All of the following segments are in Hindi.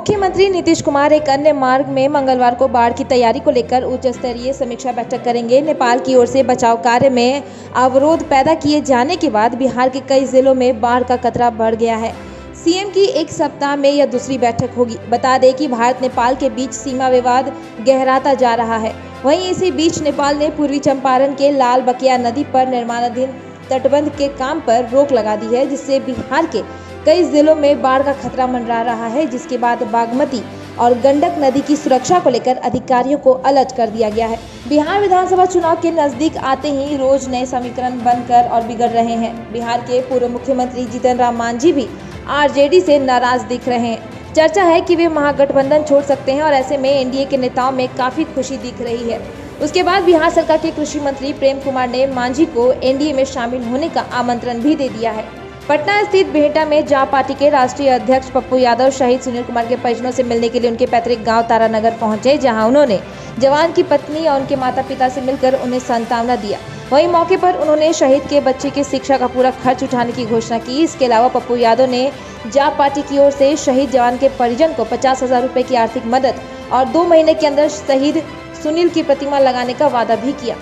मुख्यमंत्री नीतीश कुमार एक अन्य मार्ग में मंगलवार को बाढ़ की तैयारी को लेकर उच्च स्तरीय समीक्षा बैठक करेंगे। नेपाल की ओर से बचाव कार्य में अवरोध पैदा किए जाने के बाद बिहार के कई जिलों में बाढ़ का खतरा बढ़ गया है। सीएम की एक सप्ताह में यह दूसरी बैठक होगी। बता दें कि भारत नेपाल के बीच सीमा विवाद गहराता जा रहा है। वहीं इसी बीच नेपाल ने पूर्वी चंपारण के लाल बकिया नदी पर निर्माणाधीन तटबंध के काम पर रोक लगा दी है, जिससे बिहार के कई जिलों में बाढ़ का खतरा मंडरा रहा है। जिसके बाद बागमती और गंडक नदी की सुरक्षा को लेकर अधिकारियों को अलर्ट कर दिया गया है। बिहार विधानसभा चुनाव के नजदीक आते ही रोज नए समीकरण बनकर और बिगड़ रहे हैं। बिहार के पूर्व मुख्यमंत्री जीतन राम मांझी भी आरजेडी से नाराज दिख रहे हैं। चर्चा है कि वे महागठबंधन छोड़ सकते हैं और ऐसे में एनडीए के नेताओं में काफी खुशी दिख रही है। उसके बाद बिहार सरकार के कृषि मंत्री प्रेम कुमार ने मांझी को एनडीए में शामिल होने का आमंत्रण भी दे दिया है। पटना स्थित भेंटा में जाप पार्टी के राष्ट्रीय अध्यक्ष पप्पू यादव शहीद सुनील कुमार के परिजनों से मिलने के लिए उनके पैतृक गांव तारानगर पहुंचे, जहां उन्होंने जवान की पत्नी और उनके माता पिता से मिलकर उन्हें सांत्वना दिया। वहीं मौके पर उन्होंने शहीद के बच्चे की शिक्षा का पूरा खर्च उठाने की घोषणा की। इसके अलावा पप्पू यादव ने जाप पार्टी की ओर से शहीद जवान के परिजन को 50,000 रुपए की आर्थिक मदद और 2 महीने के अंदर शहीद सुनील की प्रतिमा लगाने का वादा भी किया।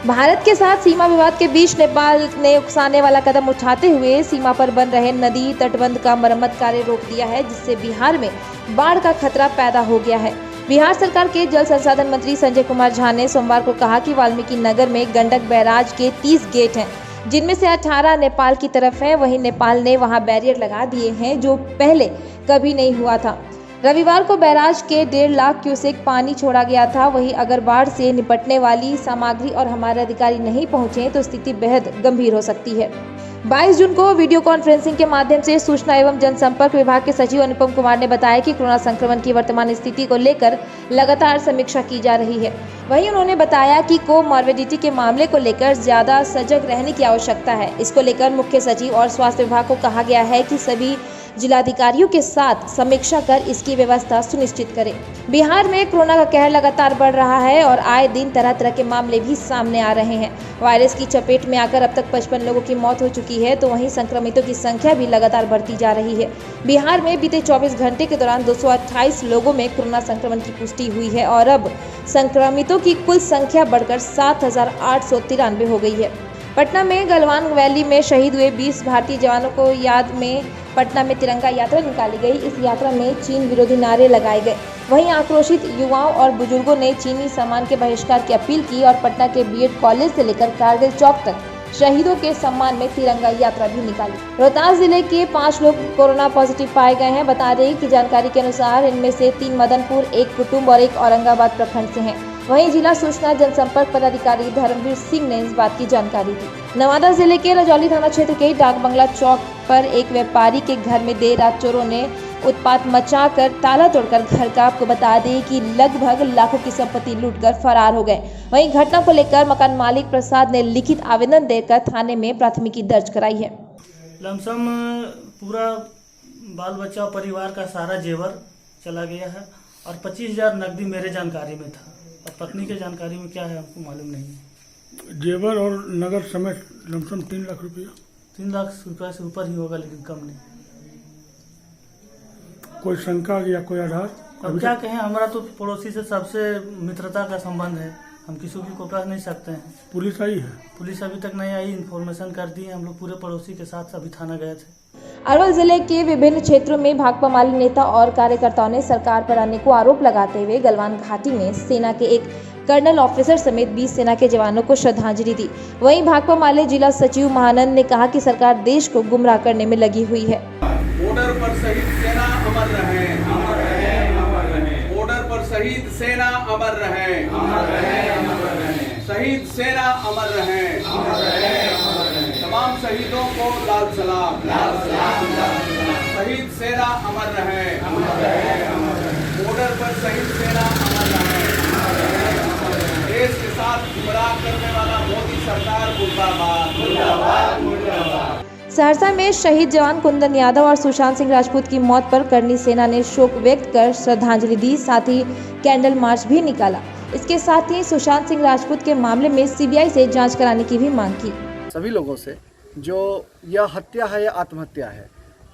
भारत के साथ सीमा विवाद के बीच नेपाल ने उकसाने वाला कदम उठाते हुए सीमा पर बन रहे नदी तटबंध का मरम्मत कार्य रोक दिया है, जिससे बिहार में बाढ़ का खतरा पैदा हो गया है। बिहार सरकार के जल संसाधन मंत्री संजय कुमार झा ने सोमवार को कहा कि वाल्मीकि नगर में गंडक बैराज के 30 गेट हैं, जिनमें से 18 नेपाल की तरफ है। वहीं नेपाल ने वहां बैरियर लगा दिए हैं, जो पहले कभी नहीं हुआ था। रविवार को बैराज के 1.5 लाख क्यूसेक पानी छोड़ा गया था। वहीं अगर बाढ़ से निपटने वाली सामग्री और हमारे अधिकारी नहीं पहुंचे तो स्थिति बेहद गंभीर हो सकती है। 22 जून को वीडियो कॉन्फ्रेंसिंग के माध्यम से सूचना एवं जनसंपर्क विभाग के सचिव अनुपम कुमार ने बताया कि कोरोना संक्रमण की वर्तमान स्थिति को लेकर लगातार समीक्षा की जा रही है। वहीं उन्होंने बताया कि कोमॉर्बिडिटी के मामले को लेकर ज्यादा सजग रहने की आवश्यकता है। इसको लेकर मुख्य सचिव और स्वास्थ्य विभाग को कहा गया है कि सभी जिलाधिकारियों के साथ समीक्षा कर इसकी व्यवस्था सुनिश्चित करें। बिहार में कोरोना का कहर लगातार बढ़ रहा है और आए दिन तरह तरह के मामले भी सामने आ रहे हैं। वायरस की चपेट में आकर अब तक 55 लोगों की मौत हो चुकी है, तो वहीं संक्रमितों की संख्या भी लगातार बढ़ती जा रही है। बिहार में बीते 24 घंटे के दौरान 228 लोगों में कोरोना संक्रमण की पुष्टि हुई है और अब संक्रमितों की कुल संख्या बढ़कर 7,893 हो गई है। पटना में गलवान वैली में शहीद हुए 20 भारतीय जवानों को याद में पटना में तिरंगा यात्रा निकाली गई। इस यात्रा में चीन विरोधी नारे लगाए गए। वहीं आक्रोशित युवाओं और बुजुर्गों ने चीनी सामान के बहिष्कार की अपील की और पटना के बीएड कॉलेज से लेकर कारगिल चौक तक शहीदों के सम्मान में तिरंगा यात्रा भी निकाली। रोहतास जिले के 5 लोग कोरोना पॉजिटिव पाए गए हैं। बता दें कि जानकारी के अनुसार इनमें से 3 मदनपुर, 1 कुटुंब और 1 औरंगाबाद प्रखंड से हैं। वहीं जिला सूचना जनसंपर्क पदाधिकारी धर्मवीर सिंह ने इस बात की जानकारी दी। नवादा जिले के रजौली थाना क्षेत्र के डाक बंगला चौक पर एक व्यापारी के घर में देर रात चोरों ने उत्पात मचाकर ताला तोड़कर घर का, आपको बता दें कि लगभग लाखों की संपत्ति लूटकर फरार हो गए। वहीं घटना को लेकर मकान मालिक प्रसाद ने लिखित आवेदन देकर थाने में प्राथमिकी दर्ज कराई है। लमसम पूरा बाल बच्चा परिवार का सारा जेवर चला गया है और 25,000 नकदी मेरे जानकारी में था और पत्नी के जानकारी में क्या है हमको मालूम नहीं। जेवर और नगद समेत लमसम 3 लाख रुपया। 3 लाख रुपये से ऊपर ही होगा, लेकिन कम नहीं। कोई शंका या कोई आधार? अब क्या कहें, हमारा तो पड़ोसी से सबसे मित्रता का संबंध है, हम किसी को कह नहीं सकते हैं। पुलिस आई है? पुलिस अभी तक नहीं आई, इन्फॉर्मेशन कर दी है। हम लोग पूरे पड़ोसी के साथ अभी थाना गए थे। अरवल जिले के विभिन्न क्षेत्रों में भाकपा माले नेता और कार्यकर्ताओं ने सरकार पर अनेकों आरोप लगाते हुए गलवान घाटी में सेना के एक कर्नल ऑफिसर समेत 20 सेना के जवानों को श्रद्धांजलि दी। वहीं भाकपा माले जिला सचिव महानंद ने कहा कि सरकार देश को गुमराह करने में लगी हुई है। बॉर्डर पर शहीद सेना अमर रहे, अमर रहे, अमर रहे। बॉर्डर पर शहीद सेना अमर रहे, अमर रहे, अमर रहे। शहीद सेना अमर रहे, अमर रहे, अमर रहे। तमाम शहीदों को लाल सलाम, लाल सलाम, लाल सलाम। शहीद सेना अमर रहे, अमर रहे, अमर रहे। बॉर्डर पर शहीद सेना अमर रहे, अमर रहे, अमर रहे। देश के साथ गुमराह करने वाला मोदी सरकार मुर्दाबाद, मुर्दाबाद, मुर्दाबाद। सहरसा में शहीद जवान कुंदन यादव और सुशांत सिंह राजपूत की मौत पर करनी सेना ने शोक व्यक्त कर श्रद्धांजलि दी, साथ ही कैंडल मार्च भी निकाला। इसके साथ ही सुशांत सिंह राजपूत के मामले में सीबीआई से जांच कराने की भी मांग की। सभी लोगों से जो यह हत्या है या आत्महत्या है,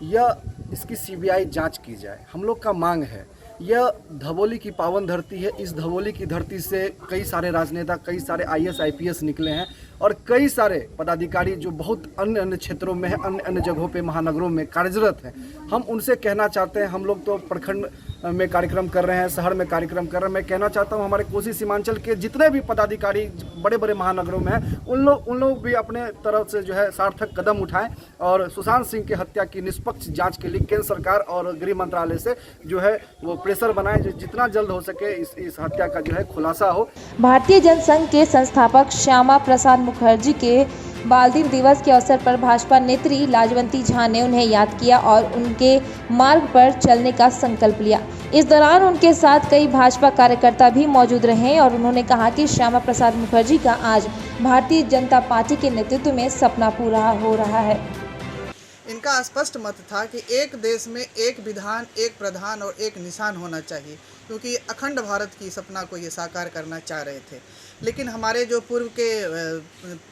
यह इसकी सीबीआई जांच की जाए। हम लोग का मांग है यह धवोली की पावन धरती है। इस धवोली की धरती से कई सारे राजनेता, कई सारे IAS IPS निकले हैं और कई सारे पदाधिकारी जो बहुत अन्य अन्य क्षेत्रों में है, अन्य अन्य जगहों पे, महानगरों में कार्यरत हैं। हम उनसे कहना चाहते हैं, हम लोग तो प्रखंड में कार्यक्रम कर रहे हैं, शहर में कार्यक्रम कर रहे हैं। मैं कहना चाहता हूं हमारे कोसी सीमांचल के जितने भी पदाधिकारी बड़े बड़े महानगरों में हैं, उन लोग भी अपने तरफ से जो है सार्थक कदम उठाएं और सुशांत सिंह की हत्या की निष्पक्ष जांच के लिए केंद्र सरकार और गृह मंत्रालय से जो है वो प्रेशर बनाएं, जितना जल्द हो सके इस हत्या का जो है खुलासा हो। भारतीय जनसंघ के संस्थापक श्यामा प्रसाद मुखर्जी के बाल दिवस के अवसर पर भाजपा नेत्री लाजवंती झा ने उन्हें याद किया और उनके मार्ग पर चलने का संकल्प लिया। इस दौरान उनके साथ कई भाजपा कार्यकर्ता भी मौजूद रहे और उन्होंने कहा कि श्यामा प्रसाद मुखर्जी का आज भारतीय जनता पार्टी के नेतृत्व में सपना पूरा हो रहा है। इनका स्पष्ट मत था कि एक देश में एक विधान, एक प्रधान और एक निशान होना चाहिए, क्योंकि अखंड भारत की सपना को ये साकार करना चाह रहे थे। लेकिन हमारे जो पूर्व के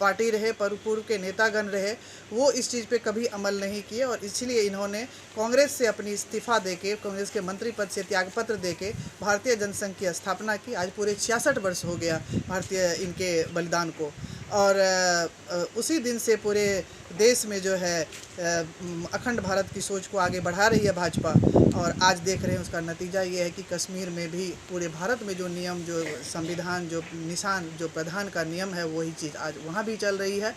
पार्टी रहे, पूर्व के नेतागण रहे, वो इस चीज़ पे कभी अमल नहीं किए और इसलिए इन्होंने कांग्रेस से अपनी इस्तीफ़ा देके, कांग्रेस के मंत्री पद से त्यागपत्र देके भारतीय जनसंघ की स्थापना की। आज पूरे 66 वर्ष हो गया भारतीय इनके बलिदान को और उसी दिन से पूरे देश में जो है अखंड भारत की सोच को आगे बढ़ा रही है भाजपा और आज देख रहे हैं उसका नतीजा ये है कि कश्मीर में भी पूरे भारत में जो नियम, जो संविधान, जो निशान, जो प्रधान का नियम है, वही चीज़ आज वहाँ भी चल रही है।